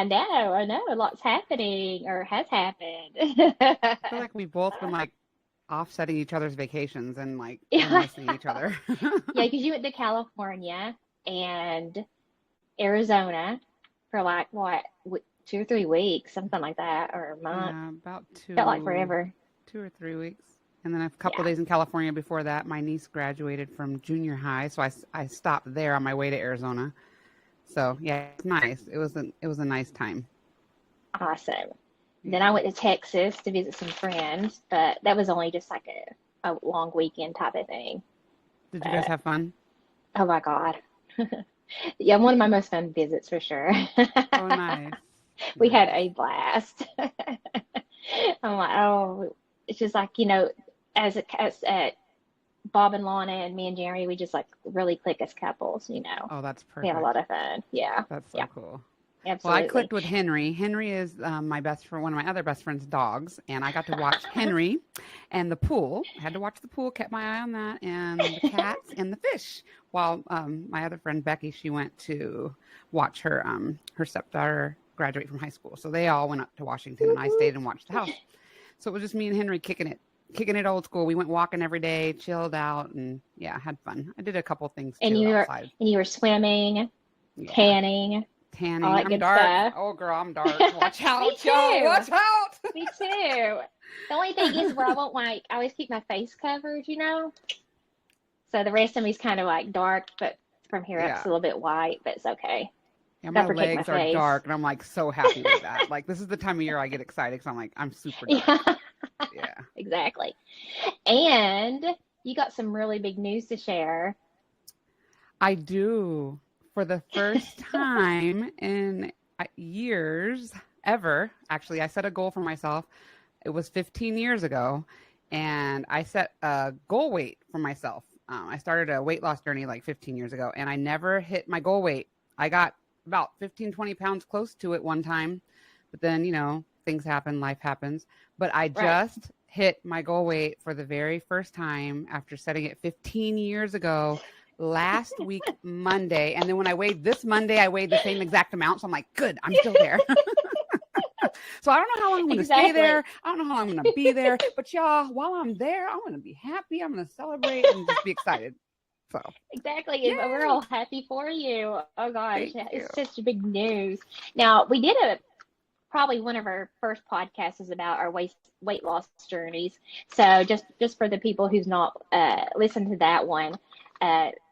I know. A lot's happening or has happened. I feel like we've both been like offsetting each other's vacations and like been Yeah, missing each other. yeah, because you went to California and Arizona for like what, 2 or 3 weeks, something like that, or a month. Yeah, about Felt like two, forever. 2 or 3 weeks. And then a couple Yeah. days in California before that. My niece graduated from junior high, so I stopped there on my way to Arizona. So yeah, it's nice. It was a nice time. Awesome. Then I Yeah. went to Texas to visit some friends, but that was only just like a long weekend type of thing. Did you guys But have fun? oh my God. Yeah, one of my most fun visits for sure. Oh, nice, We had nice. a blast. I'm like, oh, it's just like, as Bob and Lana and me and Jerry, we just like really click as couples. Oh, that's We have a lot perfect. of fun. Yeah. That's Yeah, so cool. Well, I absolutely. clicked with Henry. Henry is my best friend, one of my other best friend's dogs, and I got to watch Henry and the pool. I had to watch the pool, kept my eye on that, and the cats and the fish. While my other friend Becky, she went to watch her stepdaughter graduate from high school. So they all went up to Washington, and I stayed and watched the house. So it was just me and Henry kicking it old school. We went walking every day, chilled out, and yeah, had fun. I did a couple things And too you were outside. and you were swimming, Yeah, tanning, all tanning. that I'm good dark. stuff. Oh, girl, I'm dark. Watch Me out, y'all. too. Watch out. Me too. The only thing is where I won't like, I always keep my face covered. So the rest of me's kind of like dark, but from here up it's Yeah. a little bit white, but it's okay. Yeah, Gotta my protect my legs are face. dark, and I'm like so happy with that. Like, this is the time of year I get excited because I'm like, I'm super dark. Yeah, Yeah. exactly. And you got some really big news to share. I do. For the first time in years ever, actually, I set a goal for myself. It was 15 years ago, and I set a goal weight for myself. I started a weight loss journey like 15 years ago, and I never hit my goal weight. I got about 15, 20 pounds close to it one time, but then, things happen, life happens. But I Right. just hit my goal weight for the very first time after setting it 15 years ago last week, Monday. And then when I weighed this Monday, I weighed the same exact amount. So I'm like, good, I'm still there. So I don't know how long I'm going to stay Exactly. there. I don't know how long I'm going to be there. But y'all, while I'm there, I'm going to be happy. I'm going to celebrate and just be excited. So, Exactly. And we're yay. all happy for you. Oh gosh, Thank you. it's such big news. Now, we did a probably one of our first podcasts is about our weight loss journeys. So just for the people who's not listened to that one,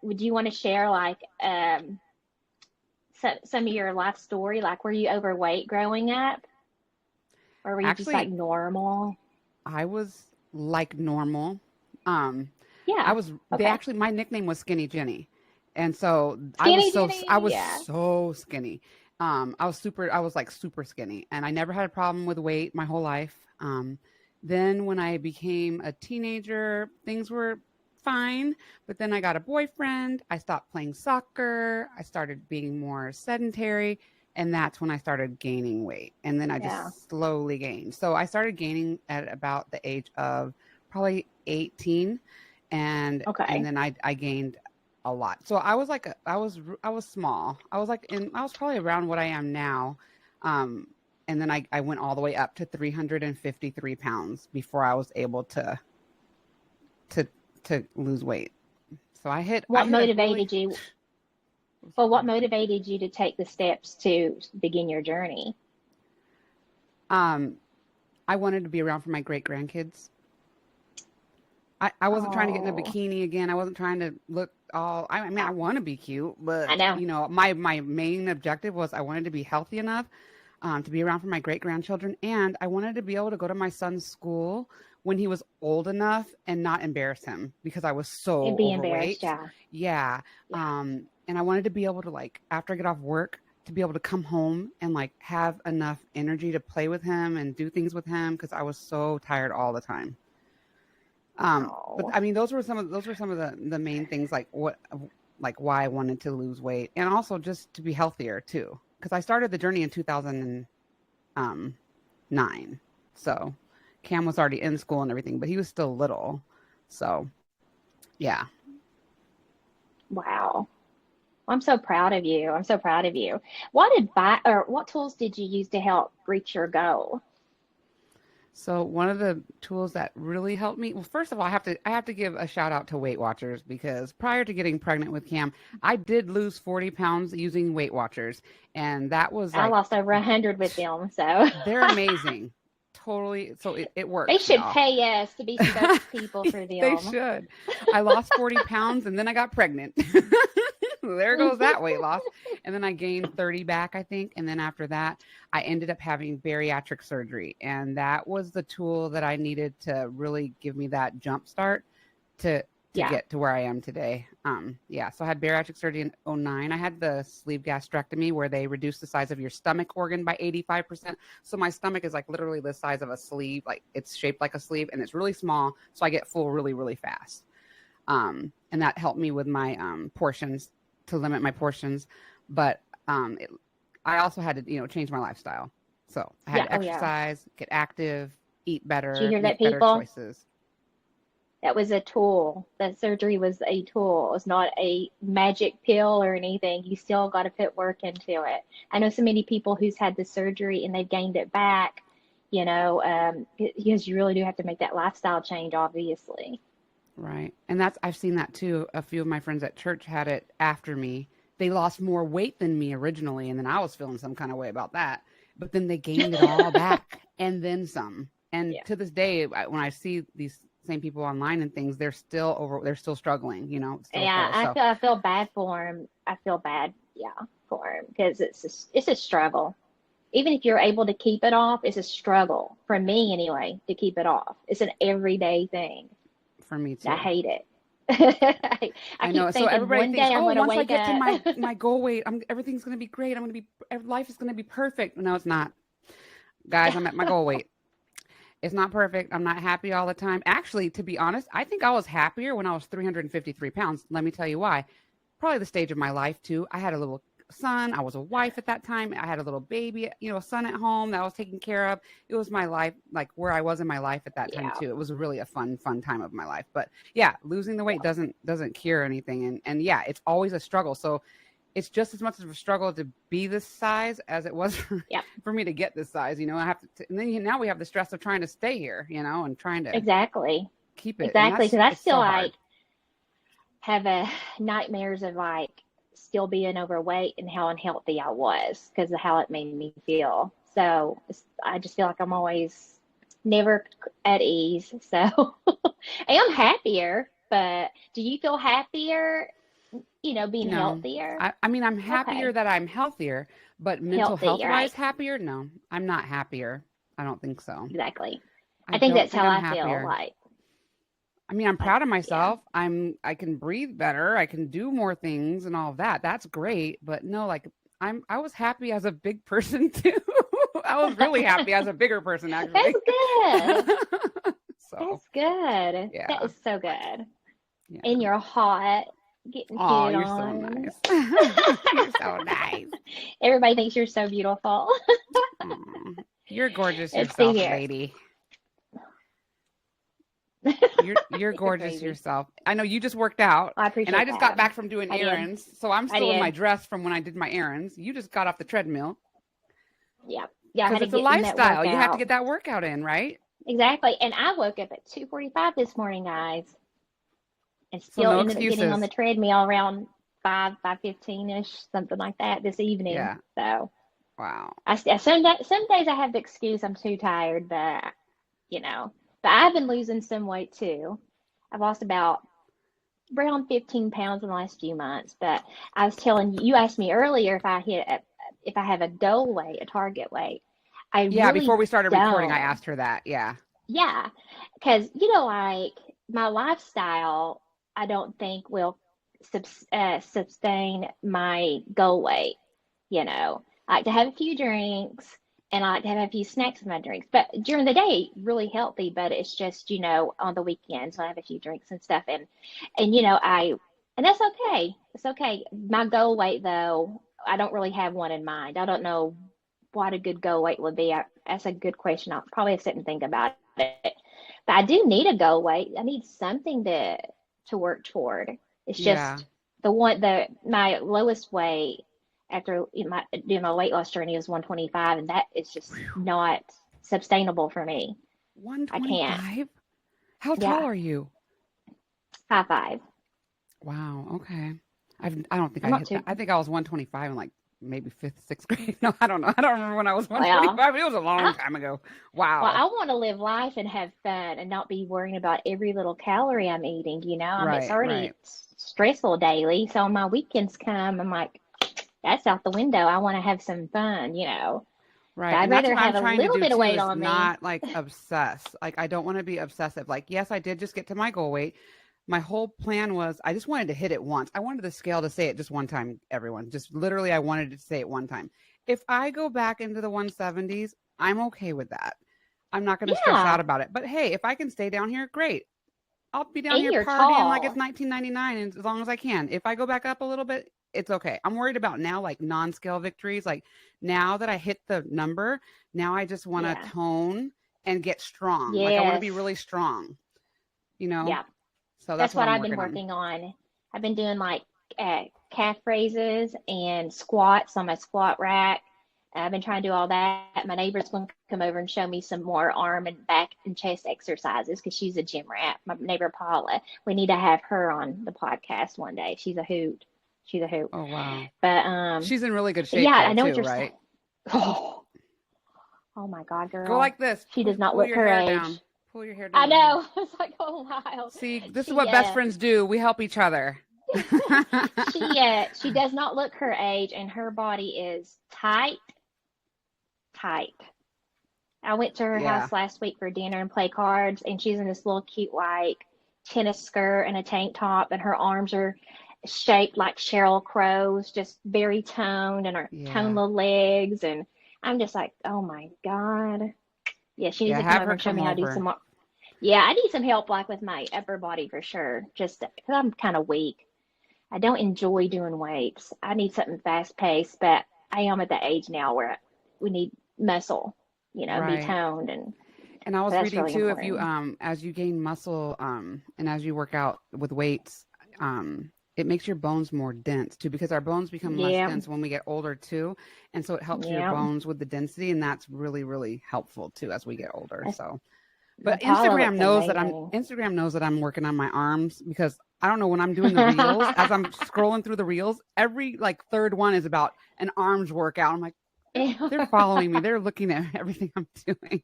would you want to share like some of your life story? Like, were you overweight growing up, or were you just like Actually, normal? I was like normal. Um, Yeah. they Okay. actually, my nickname was Skinny Jenny. And so Skinny I Jenny. was Yeah. so skinny. I was like super skinny, and I never had a problem with weight my whole life. Then when I became a teenager, things were fine, but then I got a boyfriend. I stopped playing soccer. I started being more sedentary, and that's when I started gaining weight. And then I Yeah. just slowly gained. So I started gaining at about the age of probably 18, and Okay. then I gained a lot. So I was like I was small. I was probably around what I am now. Um and then I went all the way up to 353 pounds before I was able to to lose weight. So I What hit a really motivated you? Well, what motivated you to take the steps to begin your journey? um I wanted to be around for my great grandkids. I wasn't trying to get in a Oh, bikini again. I wasn't trying to look all. I mean, I yeah, want to be cute, I but know. my main objective was I wanted to be healthy enough to be around for my great grandchildren, and I wanted to be able to go to my son's school when he was old enough and not embarrass him because I was And so be embarrassed, overweight. yeah. Yeah, Yeah. and I wanted to be able to like after I get off work to be able to come home and like have enough energy to play with him and do things with him because I was so tired all the time. But Oh, I mean, those were some of the main things, like why I wanted to lose weight, and also just to be healthier too. Because I started the journey in 2009, so Cam was already in school and everything, but he was still little. So yeah, wow. I'm so proud of you. I'm so proud of you. What advice or what tools did you use to help reach your goal? So one of the tools that really helped me, well, first of all, I have to give a shout out to Weight Watchers because prior to getting pregnant with Cam, I did lose 40 pounds using Weight Watchers, and that was I like lost over 100 with them, so they're amazing. Totally, so it they works, should y'all. pay us to be spokespeople for They them. should. I lost 40 pounds and then I got pregnant. There goes that weight loss. And then I gained 30 back, I think. And then after that, I ended up having bariatric surgery. And that was the tool that I needed to really give me that jump start to Yeah. get to where I am today. Yeah. So I had bariatric surgery in '09. I had the sleeve gastrectomy where they reduce the size of your stomach organ by 85%. So my stomach is like literally the size of a sleeve, like it's shaped like a sleeve and it's really small. So I get full really, really fast. And that helped me with my portions to limit my portions. But I also had to, change my lifestyle. So I had Yeah. to Oh, yeah. exercise, get active, eat Did you better, hear that, make better people? choices. That was a tool. That surgery was a tool. It was not a magic pill or anything. You still got to put work into it. I know so many people who's had the surgery and they've gained it back, because you really do have to make that lifestyle change, obviously. Right. And I've seen that too. A few of my friends at church had it after me. They lost more weight than me originally, and then I was feeling some kind of way about that. But then they gained it all back and then some. And Yeah. to this day, when I see these same people online and things, they're still struggling, still a Yeah, struggle. So, I feel bad for him. I feel bad, yeah, for him because it's a struggle. Even if you're able to keep it off, it's a struggle for me anyway to keep it off. It's an everyday thing. for me I too. hate it. I I know. keep So thinking everybody one thinks, day I'm oh, going to once I wake get to up. my goal weight, everything's going to be great. Life is going to be perfect. No, it's not. Guys, I'm at my goal weight. It's not perfect. I'm not happy all the time. Actually, to be honest, I think I was happier when I was 353 pounds. Let me tell you why. Probably the stage of my life, too. I had a little son. I was a wife at that time. I had a little baby, a son at home that I was taking care of. It was my life, like where I was in my life at that time, Yeah, too. It was really a fun time of my life. But yeah, losing the weight yeah, doesn't cure anything. And yeah, it's always a struggle. So it's just as much of a struggle to be this size as it was yeah, for me to get this size. I have to, and then now we have the stress of trying to stay here, and trying to exactly. keep it. And Exactly. Because I it's still so hard have nightmares of still being overweight and how unhealthy I was because of how it made me feel. So I just feel like I'm always never at ease. So I am happier, but do you feel happier, being No, healthier? I mean, I'm happier Okay. that I'm healthier, but mental Healthy, health right? wise happier? No, I'm not happier. I don't think so. Exactly. I I think don't that's think how I'm I feel happier. I mean, I'm like, proud of yeah. myself. I can breathe better. I can do more things and all of that. That's great. But no, like I was happy as a big person too. I was really happy as a bigger person That's actually. good. So, That's good. That yeah. is so good. And Yeah. you're hot, getting Oh, hit you're so on. nice. You're so nice. Everybody thinks you're so beautiful. Aw. You're gorgeous Let's see yourself, here. lady. You're You're gorgeous crazy. yourself. I know you just worked out, I and I appreciate just got that. back from doing I did. errands, so I'm I still in my did. dress from when I did my errands. You just got off the treadmill Yeah. Yeah, I because had to it's a get in that lifestyle. You have to workout. get that workout in, right? Exactly. And I woke up at 2:45 this morning, guys, and So still no ended up getting on the excuses. treadmill around 5:15 ish, something like that this evening. Yeah. So Wow. some days I have the excuse I'm too tired, you know, but I've been losing some weight too. I've lost about around 15 pounds in the last few months. But I was telling you, you asked me earlier if I have a goal weight, a target weight. I Yeah. Before really we started recording, I don't. asked her that. Yeah. Yeah, because my lifestyle, I don't think will sustain my goal weight. I like to have a few drinks and I like to have a few snacks with my drinks. But during the day, really healthy. But it's just, on the weekends when I have a few drinks and stuff. And and that's okay. It's okay. My goal weight, though, I don't really have one in mind. I don't know what a good goal weight would be. That's a good question. I'll probably sit and think about it. But I do need a goal weight. I need something to work toward. It's Yeah. just my lowest weight after doing my weight loss journey was 125, and that is just Whew. not sustainable for me. I can't. 125? How tall Yeah, are you? 5'5". Wow. Okay. I don't think I'm I not hit too that. I think I was 125 in like maybe fifth, sixth grade. No, I don't know. I don't remember when I was well. 125, but it was a long I time ago. well, Wow. I want to live life and have fun and not be worrying about every little calorie I'm eating. I mean, it's Right, already right, stressful daily. So when my weekends come, I'm like, that's out the window. I want to have some fun. So right. I'd And that's rather what I'm have a trying to little do bit of too, weight is on me. not like obsess. Like I don't want to be obsessive. Like, yes, I did just get to my goal weight. My whole plan was I just wanted to hit it once. I wanted the scale to say it just one time, everyone. Just literally, I wanted it to say it one time. If I go back into the 170s, I'm okay with that. I'm not going to stress out Yeah, about it. But hey, if I can stay down here, great. I'll be down and here you're partying like it's tall. 1999 and as long as I can. If I go back up a little bit, it's okay. I'm worried about now like non-scale victories. Like now that I hit the number, now I just want to Yeah. tone and get strong. Like I want to be Yes. really strong, you know? Yeah. So that's That's what what I'm I've been working on. working on. I've been doing like calf raises and squats on my squat rack. I've been trying to do all that. My neighbor's going to come over and show me some more arm and back and chest exercises because she's a gym rat. My neighbor Paula. We need to have her on the podcast one day. She's a hoot. She's a hoot. Oh, wow. But She's in really good but yeah, shape though, I know what too, you're saying. right? Oh, oh my God, Go girl. like this. She does not Pull look your her hair down. age. Pull your hair I down here. know. It's like going wild. See, this is She what best friends do. We help each other. she does not look her age, and her body is tight, tight. I went to her Yeah. house last week for dinner and play cards, and she's in this little cute like tennis skirt and a tank top, and her arms are shaped like Sheryl Crow's, just very toned, and her toned Yeah. little legs, and I'm just like, oh my God. Yeah, she needs Yeah. to come Have over her and show come me how to do over. some more. Yeah, I need some help like with my upper body for sure, just because I'm kind of weak. I don't enjoy doing weights. I need something fast paced, but I am at the age now where we need muscle, be Right. toned, and And I so was that's reading really too, if you important. as you gain muscle and as you work out with weights, it makes your bones more dense too because our bones become less Yeah, dense when we get older too. And so it helps your yeah. bones with the density and that's really, really helpful too as we get older. That's, So but Paula looks amazing. Instagram knows that I'm working on my arms because I don't know when I'm doing the reels, as I'm scrolling through the reels, every like third one is about an arms workout. I'm like, they're following me. They're looking at everything I'm doing.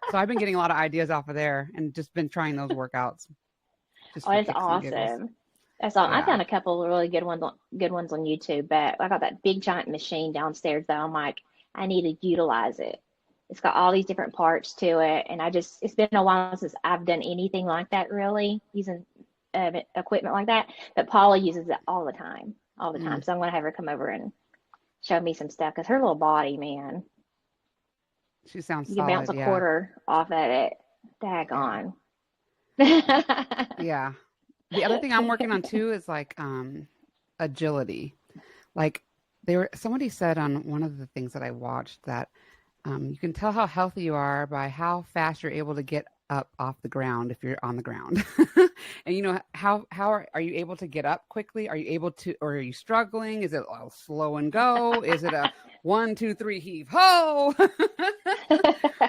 So I've been getting a lot of ideas off of there and just been trying those workouts just Oh, for that's kicks and giggles. awesome. That's all. I Yeah. found a couple of really good ones on YouTube, but I got that big giant machine downstairs that I'm like, I need to utilize it. It's got all these different parts to it, and it's been a while since I've done anything like that really, using equipment like that. But Paula uses it all the time. Mm, So I'm gonna have her come over and show me some stuff because her little body, man, she sounds you can bounce solid. a Yeah. quarter off of it. Yeah. Daggone. Yeah. The other thing I'm working on too is like agility. Like somebody said on one of the things that I watched that you can tell how healthy you are by how fast you're able to get up off the ground if you're on the ground. And how are you able to get up quickly? Are you able to, or are you struggling? Is it a slow and go? Is it a 1, 2, 3 heave ho?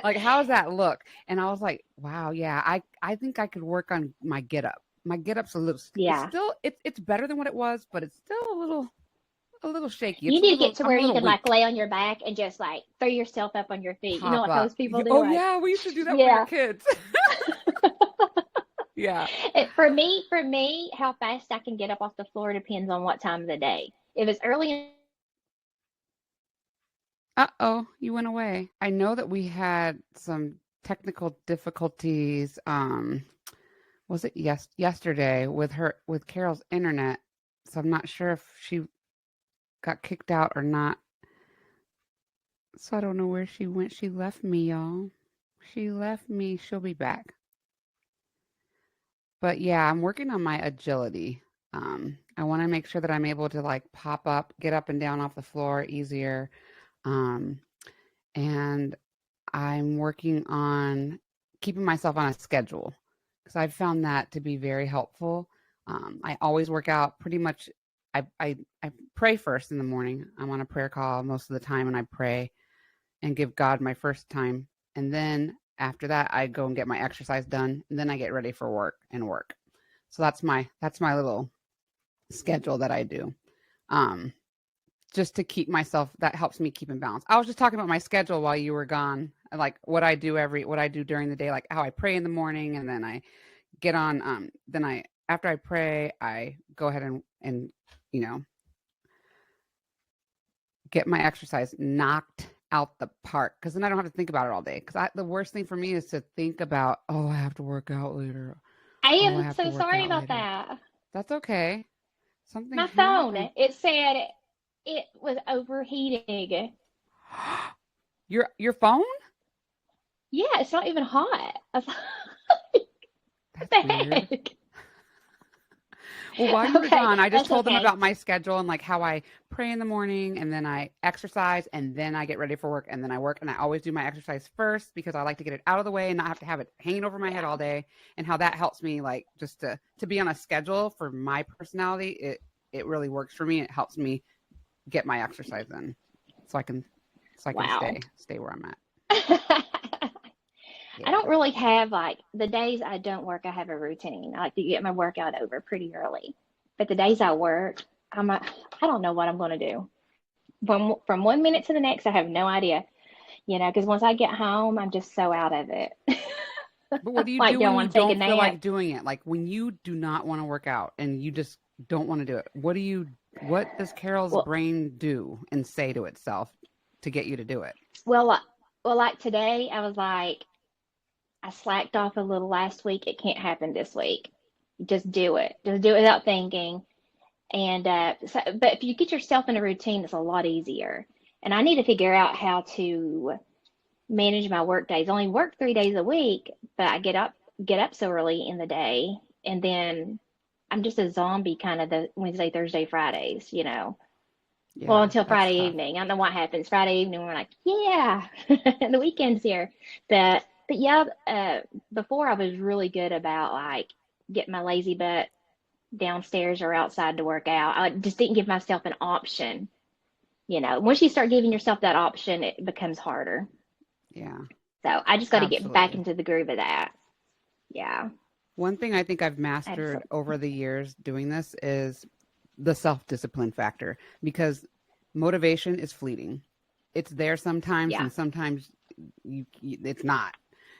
Like how does that look? And I was like, wow, yeah, I think I could work on my get up. My get up's a little. It's Yeah. still it's better than what it was, but it's still a little shaky. You It's a need to little. get to I'm where a you little can like weak. lay on your back and just like throw yourself up on your feet. You know Pop what up. those people do? Oh Like, yeah, we used to do that when we were yeah. kids. Yeah. For me, how fast I can get up off the floor depends on what time of the day. If it's early, Uh-oh, you went away. I know that we had some technical difficulties. Was it yesterday with Carol's internet? So I'm not sure if she got kicked out or not. So I don't know where she went. She left me, y'all. She left me. She'll be back. But yeah, I'm working on my agility. I want to make sure that I'm able to like pop up, get up and down off the floor easier. Um, and I'm working on keeping myself on a schedule because I've found that to be very helpful. I always work out pretty much I pray first in the morning. I'm on a prayer call most of the time, and I pray and give God my first time. And then after that, I go and get my exercise done, and then I get ready for work. So that's my little schedule that I do. Just to keep myself, that helps me keep in balance. I was just talking about my schedule while you were gone, like what I do during the day, like how I pray in the morning, and then I get on, after I pray, I go ahead and, get my exercise knocked out the park. Cause then I don't have to think about it all day. Cause the worst thing for me is to think about, oh, I have to work out later. I Oh, I am have to so work sorry out about later. that. That's okay. Something My phone, happened. it said it was overheating. Your phone? Yeah, it's not even hot. I was like, what That's the weird. heck? Well, while you were Okay, gone, I just that's told them okay. about my schedule and like how I pray in the morning and then I exercise and then I get ready for work and then I work, and I always do my exercise first because I like to get it out of the way and not have to have it hanging over my head all Yeah. day, and how that helps me, like, just to be on a schedule for my personality. It really works for me. It helps me get my exercise in so I can Wow. stay where I'm at. I Yeah. don't really have like the days I don't work, I have a routine. I like to get my workout over pretty early. But the days I work, I don't know what I'm going to do. From 1 minute to the next, I have no idea, because once I get home, I'm just so out of it. But what do you Like, do don't when you want to take a don't feel nap. like doing it? Like when you do not want to work out and you just don't want to do it. What does Carol's Well, brain do and say to itself to get you to do it? well, like today, I was like, I slacked off a little last week. It can't happen this week. Just do it. Just do it without thinking. And but if you get yourself in a routine, it's a lot easier. And I need to figure out how to manage my work days. I only work 3 days a week, but I get up so early in the day, and then I'm just a zombie kind of the Wednesday, Thursday, Fridays. Well, Yeah, until that's Friday tough. evening. I don't know what happens. Friday evening, we're like, yeah, the weekend's here. But yeah, before I was really good about like getting my lazy butt downstairs or outside to work out. I just didn't give myself an option. Once you start giving yourself that option, it becomes harder. Yeah, So I just got to get back absolutely. into the groove of that. Yeah, One thing I think I've mastered absolutely. over the years doing this is the self-discipline factor, because motivation is fleeting. It's there sometimes Yeah, and sometimes it's not.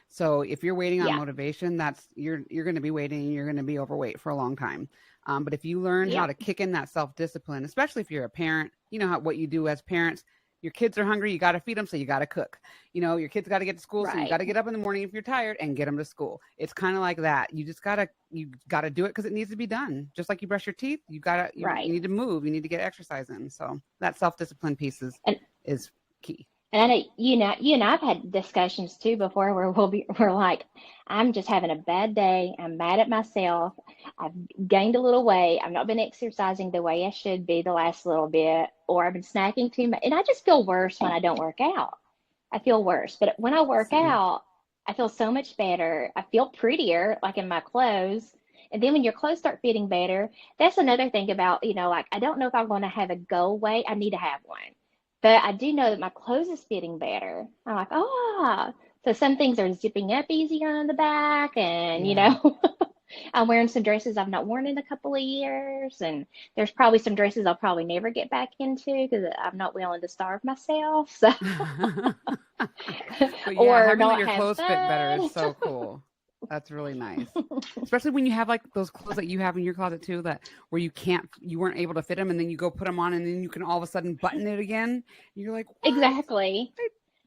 So if you're waiting on yeah, motivation, that's you're going to be waiting. You're going to be overweight for a long time. But if you learn how yeah, to kick in that self discipline, especially if you're a parent, you know what you do as parents. Your kids are hungry, you got to feed them, so you got to cook. Your kids got to get to school, so you got right, to get up in the morning if you're tired and get them to school. It's kind of like that. You gotta do it because it needs to be done. Just like you brush your teeth, you right. need to move, you need to get exercise in. So that self discipline piece And is key. And I know you and I've had discussions too before where we're like, I'm just having a bad day. I'm mad at myself. I've gained a little weight. I've not been exercising the way I should be the last little bit, or I've been snacking too much. And I just feel worse when I don't work out. I feel worse. But when I work Same. out, I feel so much better. I feel prettier, like in my clothes. And then when your clothes start fitting better, that's another thing about, like I don't know if I'm going to have a go weight. I need to have one. But I do know that my clothes is fitting better. I'm like, so some things are zipping up easier on the back, and Yeah. I'm wearing some dresses I've not worn in a couple of years, and there's probably some dresses I'll probably never get back into because I'm not willing to starve myself, so But yeah, or having not your have clothes fit better is fun. so cool. That's really nice. Especially when you have like those clothes that you have in your closet too, that where you weren't able to fit them, and then you go put them on, and then you can all of a sudden button it again. And you're like, what? Exactly.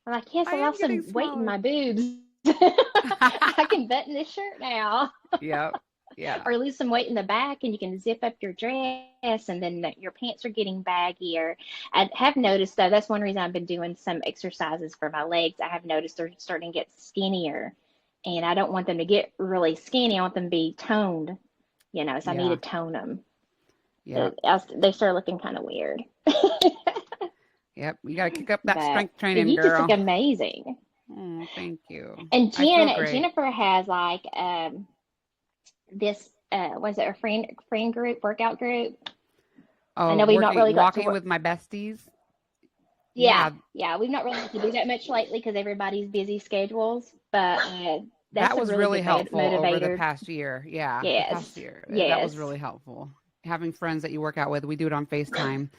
I'm like, yes, I I am lost getting some weight in smaller. my boobs. I can button this shirt now. Yep. Yeah. Or lose some weight in the back and you can zip up your dress, and then your pants are getting baggier. I have noticed though, that's one reason I've been doing some exercises for my legs. I have noticed they're starting to get skinnier, and I don't want them to get really skinny. I want them to be toned, so I need to Yeah. tone them. Yep. They start looking kind of weird. Yep. You got to kick up that But strength but training, you just look girl. amazing. Oh, thank you. And I feel great. Jennifer has like this was it a friend group, workout group? I Oh, know we've not really got to walking work. with my besties. Yeah, Yeah, yeah, we've not really got to do that much lately because everybody's busy schedules. But that's that a was really really good helpful over the motivator. past year. Yeah, the past Yes, year. That was yes. really helpful. Having friends that you work out with, we do it on FaceTime.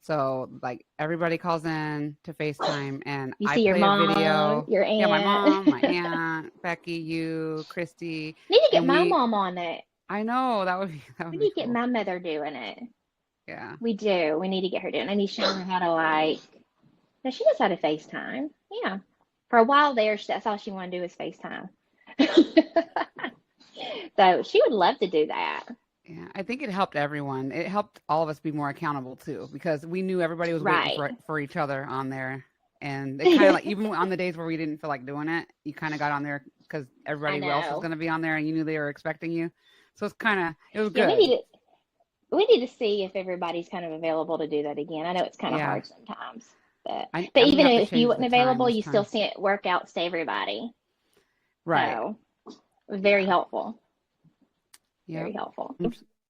So, like, everybody calls in to FaceTime and You I see your play a mom, video. your Yeah, my aunt. mom, my aunt, Becky, you, Christy, Need to get and my mom on it. I know that We would be need to get cool. my mother doing it. Yeah. We do. We need to get her doing it. I need to show her how to like. No, she knows how to FaceTime. Yeah. For a while there, that's all she wanted to do was FaceTime. So she would love to do that. Yeah, I think it helped everyone. It helped all of us be more accountable too, because we knew everybody was waiting Right. for each other on there, and it kind of like even on the days where we didn't feel like doing it, you kind of got on there because I everybody else was know. going to be on there, and you knew they were expecting you. So it was Yeah, good. we need to see if everybody's kind of available to do that again. I know it's kind of Yeah, hard sometimes, but I'm gonna even have to if you change the weren't time available, this you still time. sent workouts to everybody. Right. So it was very Yeah. helpful. Very Yep. helpful.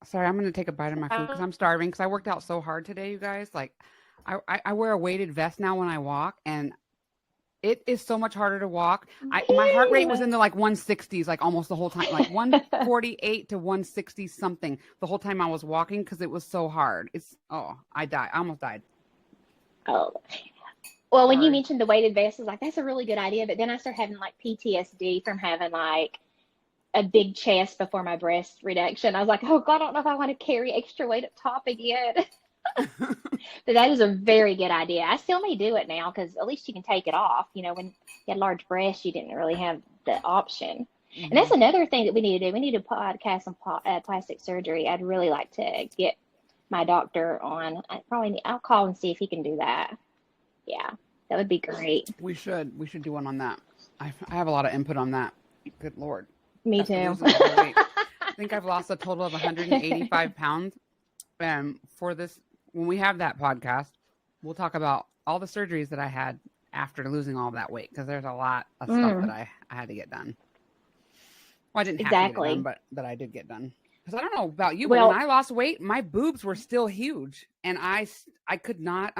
Sorry, I'm gonna take a bite of my food because I'm starving. Because I worked out so hard today, you guys. Like, I wear a weighted vest now when I walk, and it is so much harder to walk. My heart rate was in the like 160s like almost the whole time, like 148 to 160 something the whole time I was walking because it was so hard. I died. I almost died. Oh, well, when you Sorry. mentioned the weighted vest, I was like, that's a really good idea. But then I started having like PTSD from having like a big chest before my breast reduction. I was like, oh God, I don't know if I want to carry extra weight up top again. But that is a very good idea. I still may do it now because at least you can take it off. You know, when you had large breasts, you didn't really have the option. And that's Hmm. another thing that we need to do. We need a podcast on plastic surgery. I'd really like to get my doctor on. I'll call and see if he can do that. Yeah, that would be great. We should do one on that. I have a lot of input on that. Good Lord. Me After too. losing all the weight, I think I've lost a total of 185 pounds. And for this, when we have that podcast, we'll talk about all the surgeries that I had after losing all of that weight because there's a lot of stuff that Mm, I had to get done. Well, I didn't have to get it done, exactly. but that I did get done. Because I don't know about you, but when Well, I lost weight, my boobs were still huge, and I could not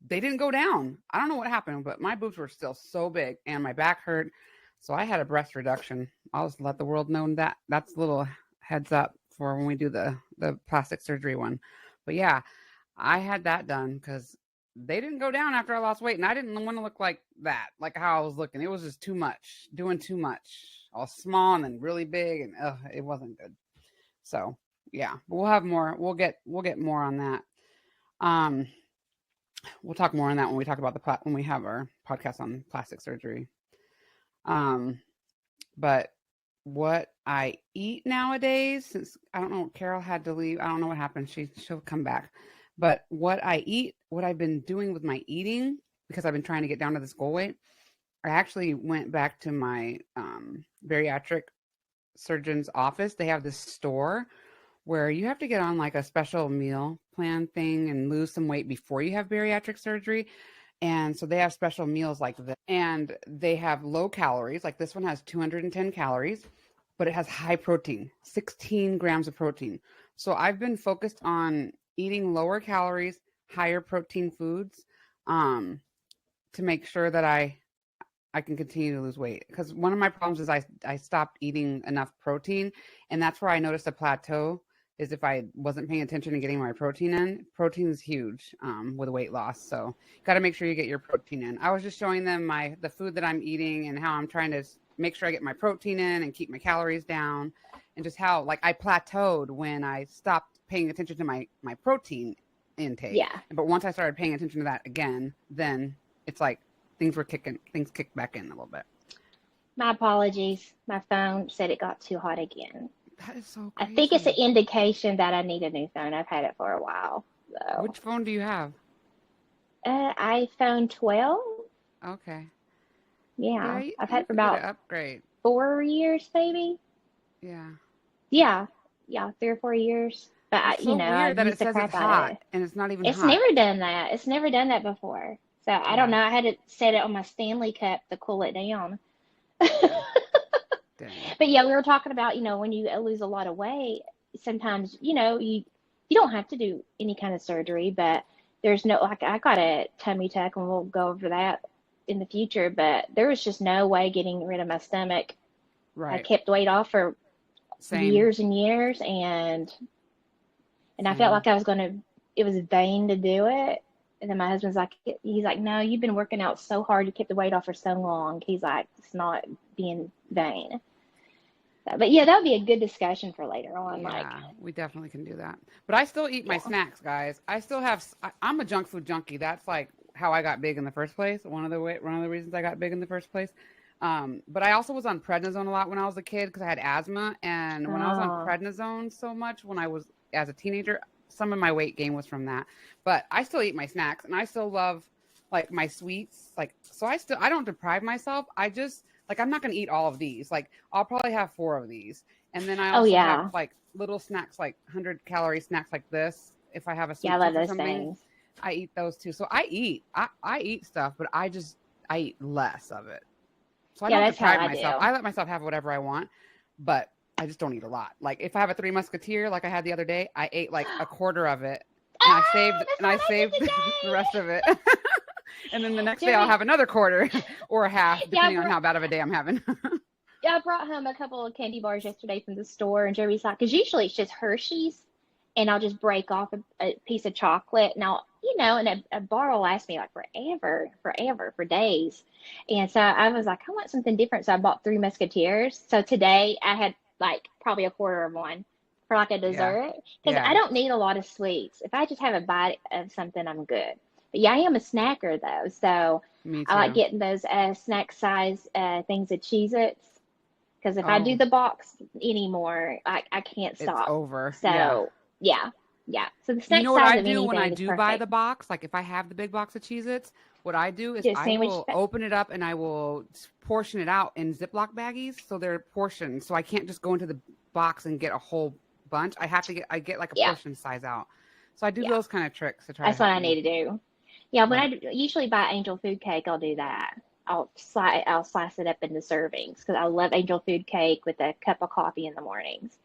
they didn't go down. I don't know what happened, but my boobs were still so big, and my back hurt. So I had a breast reduction. I'll just let the world know that that's a little heads up for when we do the plastic surgery one. But yeah, I had that done because they didn't go down after I lost weight, and I didn't want to look like that, like how I was looking. It was just too much, doing too much. All small and then really big, and it wasn't good. So yeah, but we'll have more. We'll get more on that. Um, we'll talk more on that when we talk about when we have our podcast on plastic surgery. Um, but what I eat nowadays, since I don't know, Carol had to leave. I don't know what happened. She'll come back. But what I eat, what I've been doing with my eating, because I've been trying to get down to this goal weight, I actually went back to my bariatric surgeon's office. They have this store where you have to get on like a special meal plan thing and lose some weight before you have bariatric surgery. And so they have special meals like this. And they have low calories. Like this one has 210 calories, but it has high protein, 16 grams of protein. So I've been focused on eating lower calories, higher protein foods to make sure that I can continue to lose weight. Because one of my problems is I stopped eating enough protein. And that's where I noticed a plateau is if I wasn't paying attention to getting my protein in. Protein is huge with weight loss. So got to make sure you get your protein in. I was just showing them the food that I'm eating and how I'm trying to make sure I get my protein in and keep my calories down, and just how like I plateaued when I stopped paying attention to my protein intake. yeah. But once I started paying attention to that again, then it's like things kicked back in a little bit. My apologies. My phone said it got too hot again. That is so I think it's an crazy. indication that I need a new phone. I've had it for a while. So, Which phone do you have? iPhone 12. Okay. Yeah, Yeah, I've had you it for could get an about upgrade. 4 years, maybe. Yeah. Yeah, yeah, 3 or 4 years. But It's so I weird that use it the says it's crap out of hot it. and it's not even It's hot. never done that. It's never done that before. So I don't Yeah. know. I had to set it on my Stanley Cup to cool it down. Dang. But yeah, we were talking about, when you lose a lot of weight, sometimes, you you don't have to do any kind of surgery, but there's no, like, I got a tummy tuck and we'll go over that in the future, but there was just no way getting rid of my stomach. I Right. kept weight off for Same. years and years, and I felt Same. like I was gonna, it was vain to do it. And then my husband's like, he's like, no, you've been working out so hard, you kept the weight off for so long. He's like, it's not being vain. But yeah, that would be a good discussion for later on. Like, Yeah, we definitely can do that. But I still eat my yeah. snacks, guys. I still have. I'm a junk food junkie. That's like how I got big in the first place. One of the reasons I got big in the first place. But I also was on prednisone a lot when I was a kid because I had asthma, and when I was on Oh, prednisone so much when I was as a teenager, some of my weight gain was from that. But I still eat my snacks, and I still love like my sweets. Like so, I don't deprive myself. I just like I'm not gonna eat all of these. Like I'll probably have four of these. And then I oh also have yeah, like little snacks, like 100-calorie snacks like this. If I have a yeah, I sweet love tooth or those something, things. I eat those too. So I eat. I eat stuff, but I eat less of it. So I Yeah, don't that's how deprive I myself. do. I let myself have whatever I want, but I just don't eat a lot. Like if I have a Three Musketeer, like I had the other day, I ate like a quarter of it, Ah, that's and I what I saved did the rest today. of it. And then the next day I'll Jeremy, have another quarter or a half, yeah, depending on how bad of a day I'm having. yeah, I brought home a couple of candy bars yesterday from the store, and Jeremy's like, because usually it's just Hershey's, and I'll just break off a piece of chocolate. Now, and a bar will last me like forever, forever, for days. And so I was like, I want something different. So I bought Three Musketeers. So today I had like probably a quarter of one for like a Yeah, dessert because I yeah, don't need a lot of sweets. If I just have a bite of something, I'm good. But yeah, I am a snacker though. So me I like too. getting those snack size things of Cheez-Its because if I do Oh, the box anymore, I can't it's stop. over. Yeah. So yeah, yeah. So the You snack know what size I of do when I anything is do buy the perfect. box? Like if I have the big box of Cheez Its, what I do is Do a I sandwich. will open it up and I will portion it out in Ziploc baggies. So they're portioned. So I can't just go into the box and get a whole bunch. I get like a Yeah, portion size out. So I do yeah. those kind of tricks to try to That's what help I me. need to do. Yeah, when But usually buy Angel Food Cake, I'll do that. I'll slice it up into servings because I love Angel Food Cake with a cup of coffee in the mornings.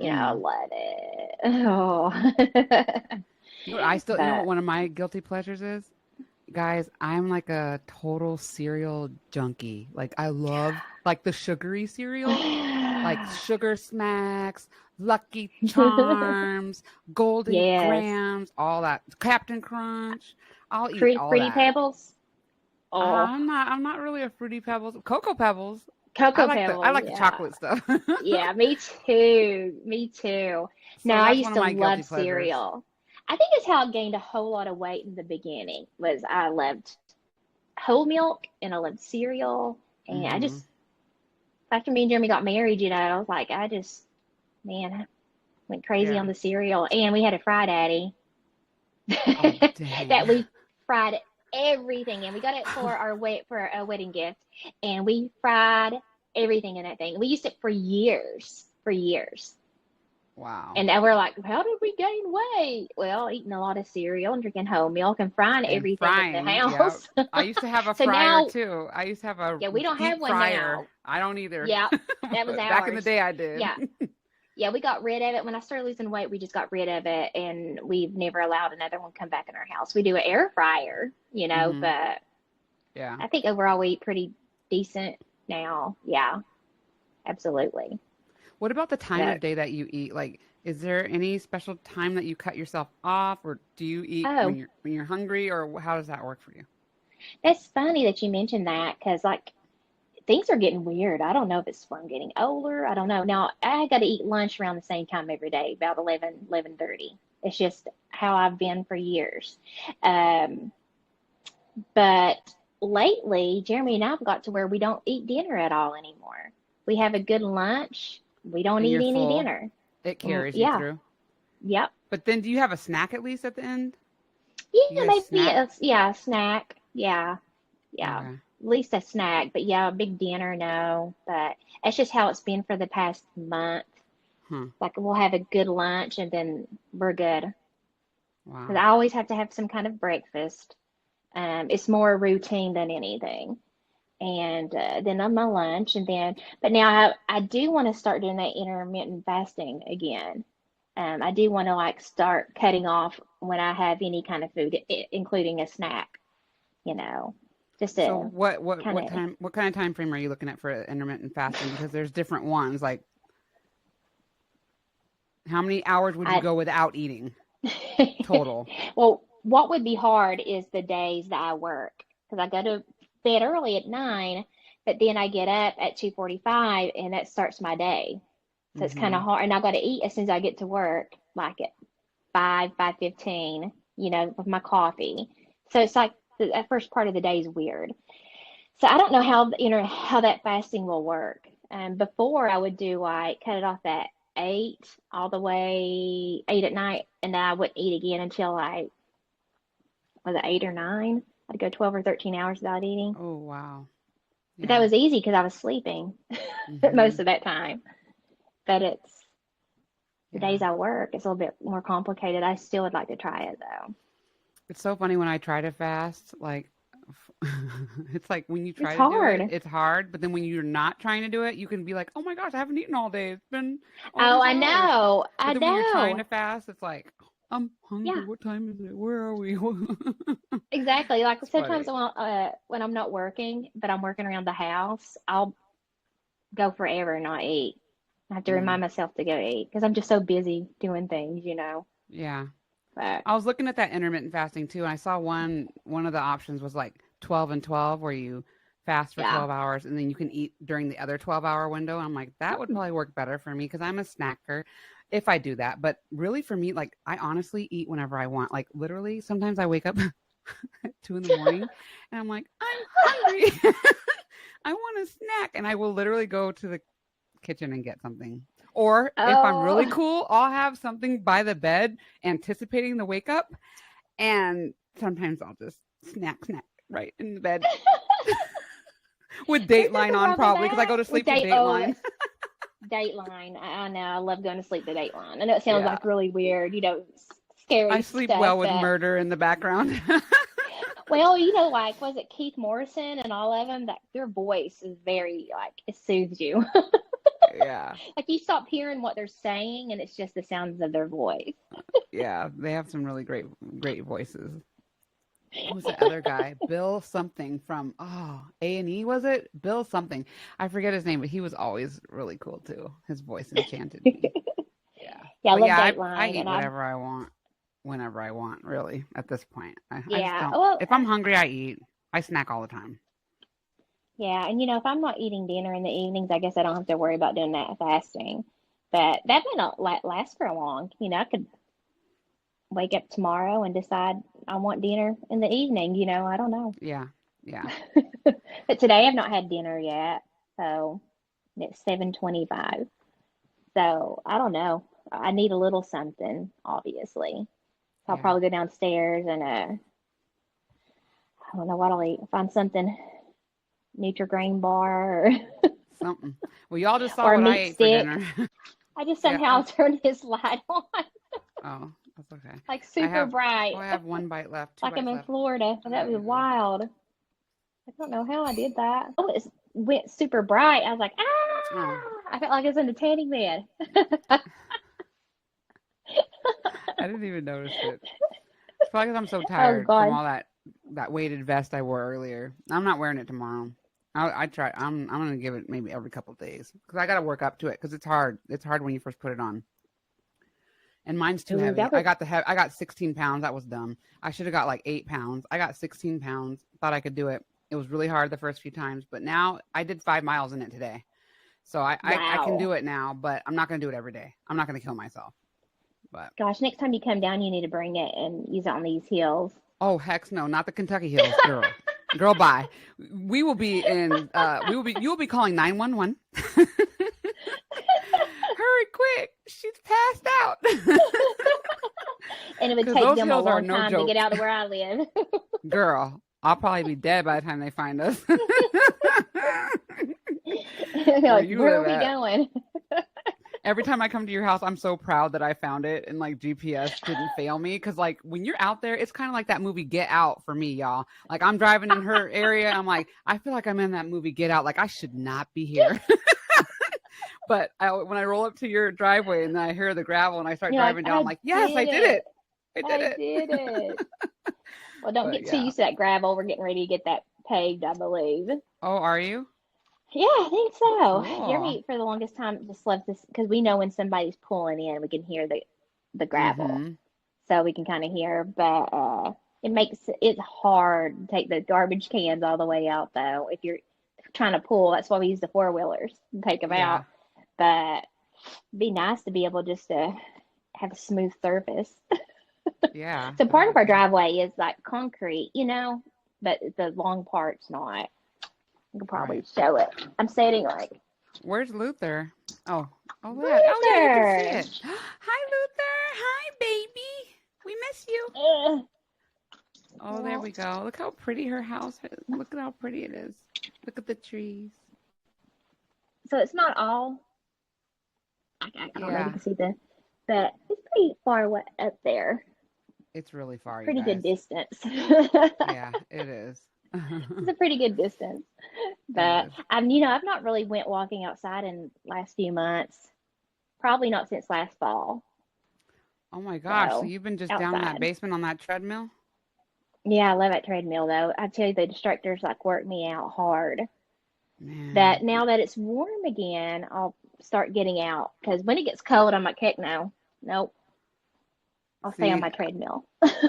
I mm, love it. Oh, you know what but one of my guilty pleasures is? Guys, I'm like a total cereal junkie. Like I love like the sugary cereal, like Sugar Smacks, Lucky Charms, Golden yes, Grams, all that. Captain Crunch. I'll eat all Fruity that. Pebbles. Oh, I'm not really a Fruity Pebbles. Cocoa Pebbles. Cocoa I Pebbles. like the Yeah. chocolate stuff. Yeah, me too. Me too. No, So I that's one used of to my guilty love pleasures. cereal. I think it's how I gained a whole lot of weight in the beginning was I loved whole milk and I loved cereal. And I Hmm. just, after me and Jeremy got married, I was like, man, I went crazy Yeah. on the cereal. And we had a fry daddy Oh that dang. we fried everything. And we got it for for a wedding gift. And we fried everything in that thing. We used it for years, for years. Wow. And now we're like, how did we gain weight? Well, eating a lot of cereal and drinking whole milk and frying And everything in the frying, yeah. house. I used to have a So fryer now, too. I used to have a yeah, we don't have deep one fryer. now. I don't either. Yeah, that was But back in the ours. day, I did. Yeah. Yeah, we got rid of it. When I started losing weight, we just got rid of it and we've never allowed another one come back in our house. We do an air fryer, Hmm. but Yeah. I think overall we eat pretty decent now. Yeah, absolutely. What about the time of But day that you eat? Like, is there any special time that you cut yourself off, or do you eat oh, when you're hungry, or how does that work for you? that's funny that you mentioned that because like things are getting weird. I don't know if it's from getting older. I don't know. Now, I got to eat lunch around the same time every day, about 11:30. It's just how I've been for years. Um, but lately, Jeremy and I've got to where we don't eat dinner at all anymore. We have a good lunch. We don't And eat you're any full. dinner. It carries you Yeah. through. Yep. But then, do you have a snack at least at the end? Do you Yeah, guys maybe snack? yeah, a snack. Yeah. Yeah. Okay. At least a snack. But yeah, a big dinner, no. But it's just how it's been for the past month. Huh. Like we'll have a good lunch and then we're good. Because Wow. I always have to have some kind of breakfast. It's more routine than anything. And then on my lunch, and then, but now I do want to start doing that intermittent fasting again. I do want to like start cutting off when I have any kind of food, including a snack, you know, just So to kind what kind of time frame are you looking at for intermittent fasting? Because there's different ones. Like, how many hours would you I go without eating total? well, what would be hard is the days that I work because I go to bed early at 9, but then I get up at 2:45 and that starts my day. So it's kind Mm-hmm. of hard, and I got to eat as soon as I get to work, like at 5:15, with my coffee. So it's like that first part of the day is weird. So I don't know how that fasting will work. Before I would do like cut it off at 8 all the way 8 at night, and then I wouldn't eat again until like was it 8 or 9? I'd go 12 or 13 hours without eating. Oh, wow. But that Yeah. was easy because I was sleeping Mm-hmm. most of that time. But it's the Yeah. days I work, it's a little bit more complicated. I still would like to try it though. It's so funny when I try to fast, like it's like when you It's try to do it, hard. it's hard, but then when you're not trying to do it, you can be like, "Oh my gosh, I haven't eaten all day. It's been all Oh, these I hours." know. But I then when you're trying know. to fast, it's like, "I'm hungry. Yeah, What time is it? Where are we?" exactly. Like It's sometimes funny. when I'm not working, but I'm working around the house, I'll go forever and not eat. I have to Mm, remind myself to go eat because I'm just so busy doing things. yeah. But I was looking at that intermittent fasting too, and I saw one of the options was like 12 and 12 where you fast for yeah. 12 hours and then you can eat during the other 12-hour window. I'm like, that would Hmm. probably work better for me because I'm a snacker if I do that. But really for me, like I honestly eat whenever I want. Like literally, sometimes I wake up at 2 in the morning and I'm like, I'm hungry. I want a snack. And I will literally go to the kitchen and get something. Or if I'm really Oh, cool, I'll have something by the bed anticipating the wake up. And sometimes I'll just snack right in the bed with there's Dateline nothing on wrong with probably because I that. go to With sleep with Dateline. Dateline. I know. I love going to sleep to Dateline. I know it sounds Yeah. like really weird, I scary sleep stuff, well with but murder in the background. well, like, was it Keith Morrison and all of them? That their voice is very like it soothes you. Yeah. Like you stop hearing what they're saying, and it's just the sounds of their voice. Yeah. They have some really great voices. Who's the other guy? Bill something from A&E, was it? Bill something. I forget his name, but he was always really cool too. His voice enchanted me. Yeah. Yeah, I But love yeah, I Dateline, eat and whatever I want whenever I want, really, at this point. I just yeah, don't. well, If I'm hungry, I eat. I snack all the time. yeah, and if I'm not eating dinner in the evenings, I guess I don't have to worry about doing that fasting. But that may not last for long. I could wake up tomorrow and decide I want dinner in the evening. I don't know. Yeah. Yeah. But today I've not had dinner yet, so it's 7:25. So I don't know. I need a little something, obviously. So I'll Yeah. probably go downstairs and I don't know what I'll eat. Find something Nutri-Grain bar or, Something. Well, y'all just saw or a what I meat ate for stick. dinner. I just Yeah. somehow turned his light on, Oh, that's okay. like I super have. bright, Oh, I have one bite left. Two like I'm bites in left. Florida. I'm That gonna was eat them. wild. I don't know how I did that. Oh, it went super bright. I was like, Oh, ah! I felt like I was in a tanning bed. I didn't even notice it. It's probably because I'm so Oh tired from God. all that weighted vest I wore earlier. I'm not wearing it tomorrow. I try. I'm gonna give it maybe every couple of days because I gotta work up to it because it's hard. It's hard when you first put it on. And mine's too Ooh, heavy. that was I got 16 pounds. That was dumb. I should have got like 8 pounds. I got 16 pounds. Thought I could do it. It was really hard the first few times, but now I did 5 miles in it today. So I can wow. do it now, but I'm not gonna do it every day. I'm not gonna kill myself. But Gosh, next time you come down, you need to bring it and use it on these heels. oh heck no, not the Kentucky Hills, girl. Girl, bye. We will be in. You will be calling 911. Hurry, quick! She's passed out. And it would Because take those them a hills are long no time to get joke, out of where I live. girl. I'll probably be dead by the time they find us. They're Where like, you where are live we at. going? Every time I come to your house, I'm so proud that I found it and like GPS didn't fail me. Cause like when you're out there, it's kind of like that movie Get Out for me, y'all. Like I'm driving in her area. I'm like, I feel like I'm in that movie Get Out. Like I should not be here. But when I roll up to your driveway and then I hear the gravel and I start You're driving like, down, I'm like, yes, I did it. I did I it. did it. Well, don't But, get too used to that gravel. We're getting ready to get that paved, I believe. Oh, are you? Yeah, I think so. Cool. Jeremy, for the longest time, just loves this because we know when somebody's pulling in, we can hear the gravel, Mm-hmm. so we can kind of hear. But it makes it hard to take the garbage cans all the way out, though. If you're trying to pull, that's why we use the four-wheelers and take them Yeah. out. But it'd be nice to be able just to have a smooth surface. Yeah. So That part would of our be cool. driveway is like concrete, but the long part's not. I can probably Right. show it. I'm sitting like, Where's Luther? Oh, oh, look. Oh, yeah, you can see Luther. it. Hi, Luther. Hi, baby. We miss you. Ugh. Oh, there we go. Look how pretty her house is. Look at how pretty it is. Look at the trees. So it's not all. I don't know if you Yeah, can see but it's pretty far away up there. it's really far, you Pretty good guys. distance. Yeah, it is. It's a pretty good distance. It But is. I've not really went walking outside in last few months. Probably not since last fall. Oh my gosh. So So you've been just down in that outside. basement on that treadmill? Yeah, I love that treadmill though. I tell you, the instructors like work me out hard. Man. That now that it's warm again, I'll start getting out because when it gets cold, I'm like, heck no, nope. I'll stay on See, my treadmill.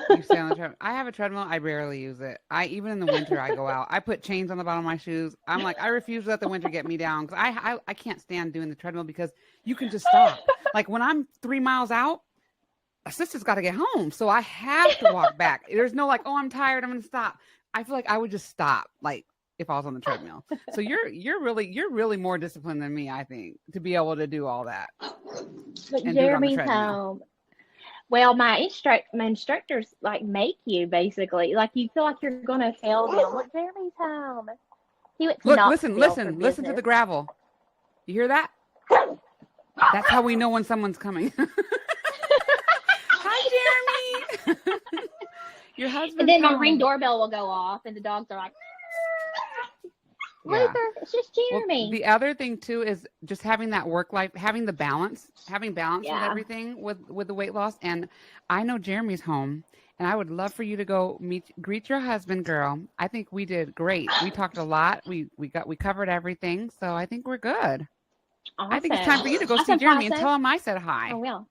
you stay on the treadmill. I have a treadmill. I rarely use it. Even in the winter, I go out. I put chains on the bottom of my shoes. I'm like, I refuse to let the winter get me down because I can't stand doing the treadmill because you can just stop. Like when I'm 3 miles out, a sister's got to get home, so I have to walk back. There's no like, oh, I'm tired, I'm gonna stop. I feel like I would just stop, like if I was on the treadmill. So you're really more disciplined than me, I think, to be able to do all that But and do it on the Jeremy's treadmill. home. Well, my instructors like make you basically like you feel like you're gonna fail them. Look, Jeremy's home. He went to Look, listen, Knoxville for listen to business. the gravel. You hear that? That's how we know when someone's coming. Hi, Jeremy. Your And husband's then my Ring home. doorbell will go off, and the dogs are like, Yeah. Luther, it's just Well, Jeremy. the other thing too is just having that work life, having balance with Yeah. everything with the weight loss. And I know Jeremy's home, and I would love for you to go greet your husband, girl. I think we did great. We talked a lot. We covered everything, so I think we're good. I think it's time for you to go see Awesome Jeremy and process. tell him I said I hi. will.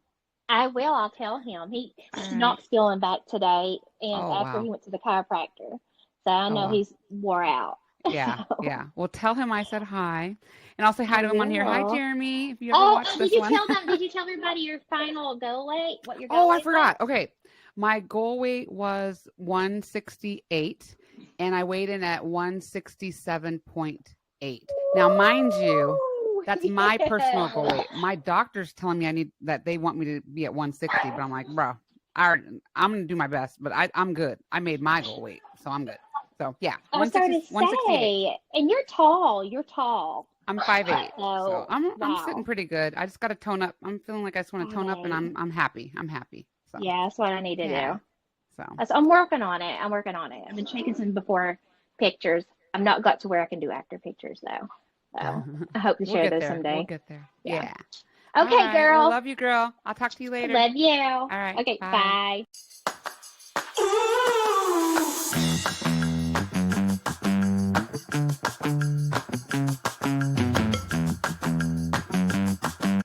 I will. I'll tell him. He's All not right. feeling back today, and Oh after wow. he went to the chiropractor, so I Oh know wow. he's wore out. Yeah, So yeah. Well, tell him I said hi, and I'll say hi I to him on here. Hi, will. Jeremy. If you ever Oh, watch did this you one. tell them? Did you tell everybody your final goal weight? What your Oh, goal I weight was? forgot. Okay. My goal weight was 168 and I weighed in at 167.8. Now, mind you, Woo! that's my personal goal Yeah. weight. My doctor's telling me they want me to be at 160, but I'm like, bro, I'm going to do my best, but I'm good. I made my goal weight, so I'm good. So, yeah, I was starting to 168. say, and you're tall. You're tall. I'm 5'8", so So I'm sitting wow, pretty good. I just got to tone up. I'm feeling like I just want to tone up, and 5'8". I'm happy. I'm happy. So, Yeah, that's what I need to yeah. do. So, I'm working on it. I'm working on it. I've been taking some before pictures. I've not got to where I can do after pictures though. So I hope to we'll share get those there. We'll someday. get there. Yeah. Yeah. Okay, All right. Well, girl. love you, girl. I'll talk to you later. Love you. All right. Okay, Bye. bye.